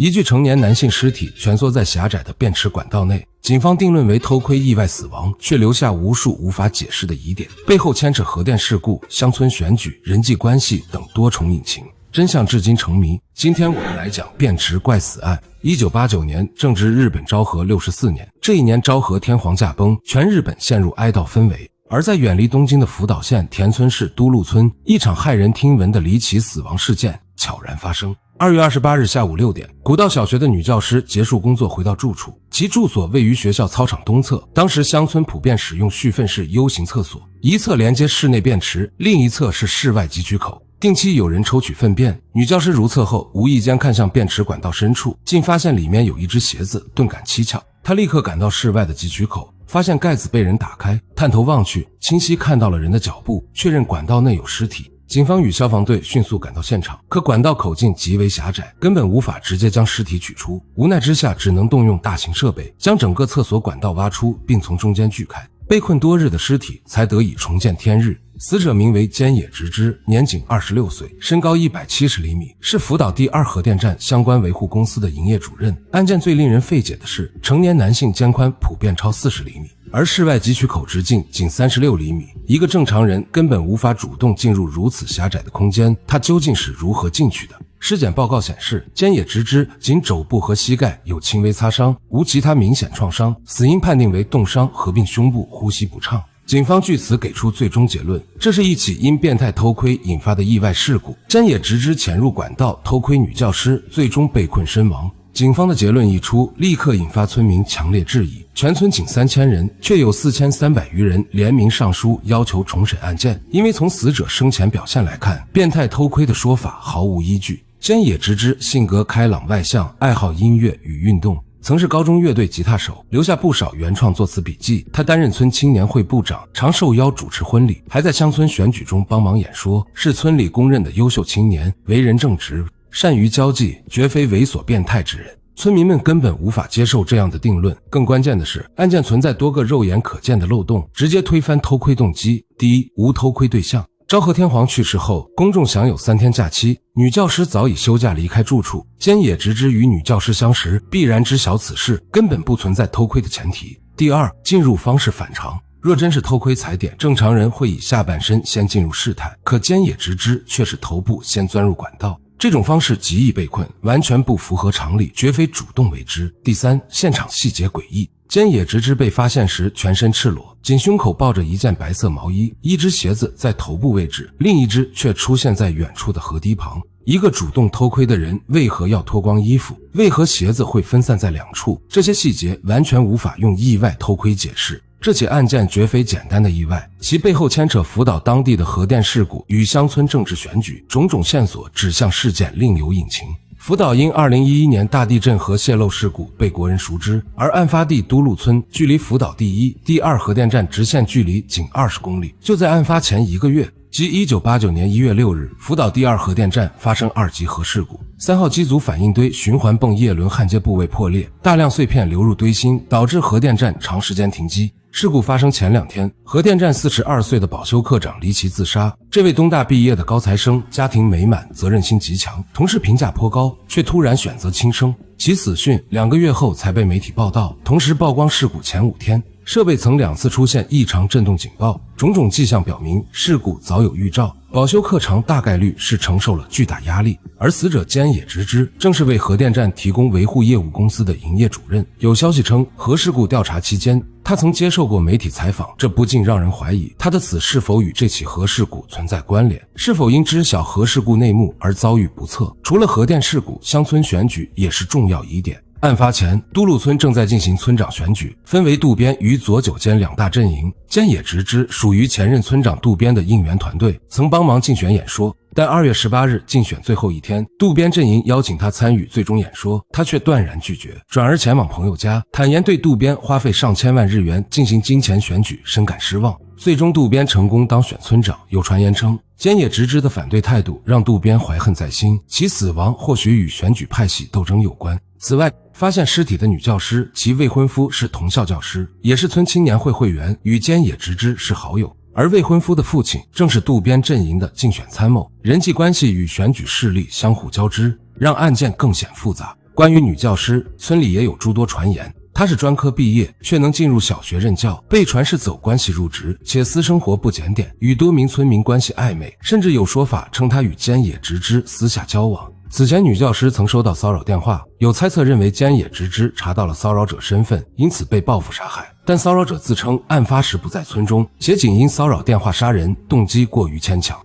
一具成年男性屍體蜷縮在狹窄的便池管道內，警方定論為偷窺意外死亡，卻留下無數無法解釋的疑點，背後牽扯核電事故、鄉村選舉、人際關係等多重隱情，真相至今成謎。今天我們來講便池怪死案。1989年正值日本昭和64年，這一年昭和天皇駕崩，全日本陷入哀悼氛圍。而在遠離東京的福島縣田村市都路村，一場骇人聽聞的離奇死亡事件悄然發生。2月28日下午6點，古道小學的女教師結束工作回到住處，其住所位於學校操場東側。當時鄉村普遍使用蓄糞式 U 型廁所，一側連接室內便池，另一側是室外汲取口。定期有人抽取糞便，女教師如廁後無意间看向便池管道深處，竟發現裡面有一只鞋子，顿感蹊蹺。她立刻趕到室外的汲取口，發現蓋子被人打開，探頭望去，清晰看到了人的腳步，確認管道內有屍體。警方與消防隊迅速趕到現場，可管道口徑極為狹窄，根本無法直接將屍體取出。無奈之下，只能動用大型設備，將整個廁所管道挖出，並從中間鋸開。被困多日的屍體才得以重見天日。死者名為菅野直之，年僅26歲，身高170厘米，是福島第2核電站相關維護公司的營業主任。案件最令人費解的是，成年男性肩寬普遍超40厘米，而室外汲取口直徑僅36厘米，一個正常人根本無法主動進入如此狹窄的空間，他究竟是如何進去的？屍檢報告顯示，菅野直之僅肘部和膝蓋有輕微擦傷，無其他明顯創傷，死因判定為凍傷合併胸部呼吸不暢。警方據此給出最終結論，這是一起因變態偷窺引發的意外事故。菅野直之潛入管道偷窺女教師，最終被困身亡。警方的結論一出，立刻引發村民強烈質疑。全村僅3000人，卻有4300餘人聯名上書要求重審案件，因為從死者生前表現來看，變態偷窺的說法毫無依據。菅野直之性格開朗外向，愛好音樂與運動，曾是高中樂隊吉他手，留下不少原創作詞筆記。他擔任村青年會部長，常受邀主持婚禮，還在鄉村選舉中幫忙演說，是村裡公認的優秀青年，為人正直，善於交際，絕非猥瑣變態之人。村民們根本无法接受這樣的定論。更關鍵的是，案件存在多個肉眼可見的漏洞，直接推翻偷窺動機。第一，無偷窺對象。昭和天皇去世後，公眾享有3天假期，女教師早已休假離開住處，菅野直之與女教師相識，必然知曉此事，根本不存在偷窺的前提。第二，進入方式反常。若真是偷窺踩點，正常人會以下半身先進入試探，可菅野直之卻是頭部先鑽入管道，這種方式極易被困，完全不符合常理，絕非主動為之。第三，現場細節詭異。菅野直之被發現時全身赤裸，僅胸口抱着一件白色毛衣，一只鞋子在頭部位置，另一只卻出現在遠處的河堤旁。一個主動偷窺的人為何要脫光衣服？為何鞋子會分散在兩處？這些細節完全無法用意外偷窺解釋。這起案件絕非簡單的意外，其背後牽扯福島當地的核電事故與鄉村政治選舉，種種線索指向事件另有隱情。福島因2011年大地震和泄漏事故被國人熟知，而案發地都路村距離福島第1、第2核電站直線距離僅20公里。就在案發前1個月，即1989年1月6日，福島第2核電站發生2級核事故，3號機組反應堆循環泵葉輪焊接部位破裂，大量碎片流入堆芯，導致核電站長時間停機。事故發生前2天，核電站42歲的保修課長離奇自殺。這位東大畢業的高材生，家庭美滿，責任心極強，同事評價頗高，卻突然選擇輕生。其死訊2個月後才被媒體報道，同時曝光事故前5天，設備曾2次出現異常震動警報，種種跡象表明事故早有預兆。保修課長大概率是承受了巨大壓力，而死者菅野直之正是為核電站提供維護業務公司的營業主任。有消息稱，核事故調查期間，他曾接受過媒體採訪，這不禁讓人懷疑他的死是否與這起核事故存在關聯，是否因知曉核事故內幕而遭遇不測。除了核電事故，鄉村選舉也是重要疑點。案發前，都路村正在進行村長選舉，分為渡邊與佐久間2大陣營。菅野直之屬於前任村長渡邊的應援團隊，曾幫忙競選演說。但2月18日競選最後一天，渡邊陣營邀請他參與最終演說，他卻斷然拒絕，轉而前往朋友家，坦言對渡邊花費上千萬日元進行金錢選舉深感失望。最終渡邊成功當選村長。有傳言稱，菅野直之的反對態度讓渡邊懷恨在心，其死亡或許與選舉派系鬥爭有關。此外，發現屍體的女教師，其未婚夫是同校教師，也是村青年會會員，與菅野直之是好友。而未婚夫的父親正是渡邊陣營的競選參謀，人際關係與選舉勢力相互交織，讓案件更顯複雜。關於女教師，村裡也有諸多傳言。她是專科畢業，卻能進入小學任教，被傳是走關係入職，且私生活不檢點，與多名村民關係曖昧，甚至有說法稱她與菅野直之私下交往。此前女教師曾收到騷擾電話，有猜測認為菅野直之查到了騷擾者身份，因此被報復殺害。但騷擾者自稱案發時不在村中，且僅因騷擾電話殺人，動機過於牽強。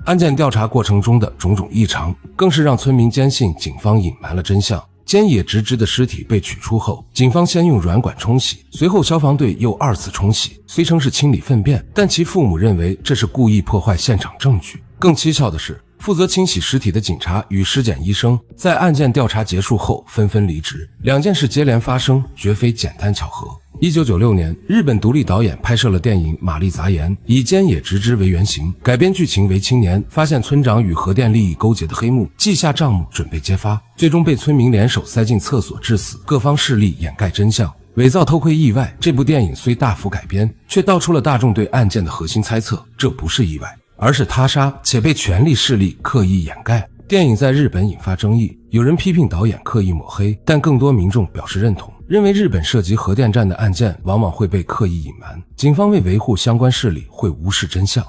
案件調查過程中的種種異常，更是讓村民堅信警方隱瞞了真相。菅野直之的屍體被取出後，警方先用軟管沖洗，隨後消防隊又2次沖洗，雖稱是清理糞便，但其父母認為這是故意破壞現場證據。更蹊蹺的是，負責清洗屍體的警察與屍檢醫生在案件調查結束後紛紛離職，兩件事接連發生，絕非簡單巧合。1996年，日本獨立導演拍攝了電影《瑪麗雜言》，以菅野直之為原型，改編劇情為青年發現村長與核電利益勾結的黑幕，記下賬目準備揭發，最終被村民聯手塞進廁所致死，各方勢力掩蓋真相，偽造偷窺意外。這部電影雖大幅改編，卻道出了大眾對案件的核心猜測，這不是意外，而是他殺，且被權力勢力刻意掩蓋。電影在日本引發爭議，有人批評導演刻意抹黑，但更多民众表示認同，認為日本涉及核電站的案件往往會被刻意隱瞞，警方為維護相關勢力會無視真相。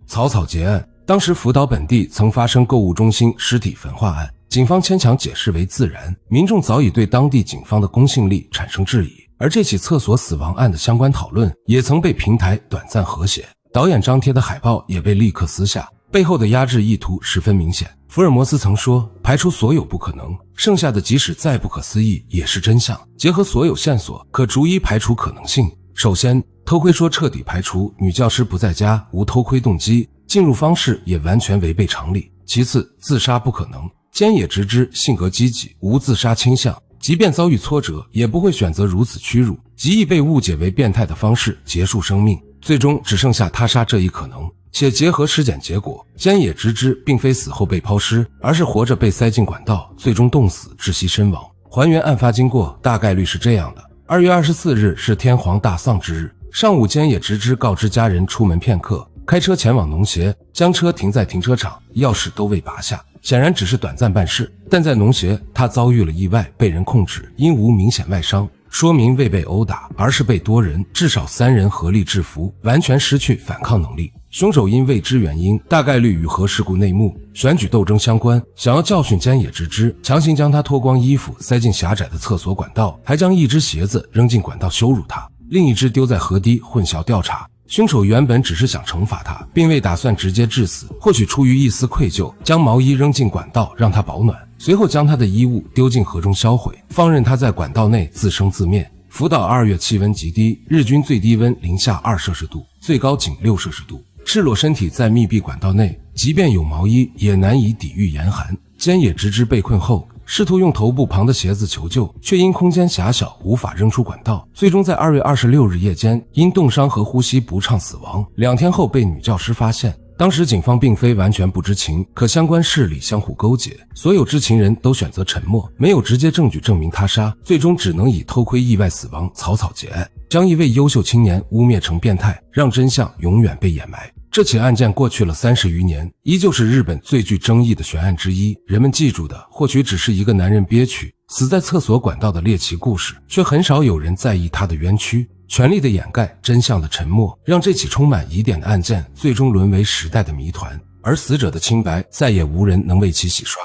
草草結案，當時福島本地曾發生購物中心屍體焚化案，警方牽強解釋為自燃，民眾早已對當地警方的公信力產生質疑，而這起廁所死亡案的相關討論也曾被平台短暫和諧，導演張貼的海報也被立刻撕下，背後的壓制意圖十分明顯。福爾摩斯曾說，排除所有不可能，剩下的即使再不可思議也是真相，結合所有線索可逐一排除可能性。首先，偷窺說徹底排除，女教師不在家，无偷窺动機，进入方式也完全違背常理。其次，自殺不可能，菅野直之性格積極，無自殺傾向，即便遭遇挫折也不會選擇如此屈辱，极易被誤解為變態的方式結束生命，最終只剩下他殺這一可能。且結合屍檢結果，菅野直之並非死後被拋屍，而是活着被塞進管道，最終凍死窒息身亡。還原案發經過，大概率是這樣的：2月24日是天皇大喪之日，上午菅野直之告知家人出門片刻，開車前往農協，將車停在停車場，鑰匙都未拔下，顯然只是短暫辦事。但在農協，他遭遇了意外，被人控制，因無明顯外傷，說明未被毆打，而是被多人，至少3人合力制服，完全失去反抗能力。凶手因未知原因，大概率與核事故內幕、选舉鬥爭相關，想要教訓菅野直之，強行將他脫光衣服塞進狹窄的廁所管道，還將一只鞋子扔進管道羞辱他，另一只丟在河堤混淆調查。凶手原本只是想懲罰他，並未打算直接致死，或許出於一絲愧疚，將毛衣扔進管道讓他保暖，隨後將他的衣物丟進河中銷毀，放任他在管道內自生自滅。福島2月氣溫極低，日均最低溫零下2攝氏度，最高僅6攝氏度。赤裸身體在密閉管道內，即便有毛衣也難以抵禦嚴寒。菅野直之被困後，試圖用頭部旁的鞋子求救，卻因空間狹小無法扔出管道，最終在2月26日夜間因凍傷和呼吸不暢死亡，2天後被女教師發現。當時警方並非完全不知情，可相關勢力相互勾結，所有知情人都選擇沉默，沒有直接證據證明他殺，最終只能以偷窺意外死亡草草結案，將一位優秀青年污衊成變態，讓真相永遠被掩埋。這起案件過去了30餘年，依舊是日本最具爭議的懸案之一。人們記住的或許只是一個男人憋屈死在廁所管道的獵奇故事，卻很少有人在意他的冤屈。權力的掩蓋，真相的沉默，讓這起充滿疑點的案件最終淪為時代的謎團，而死者的清白再也無人能為其洗刷。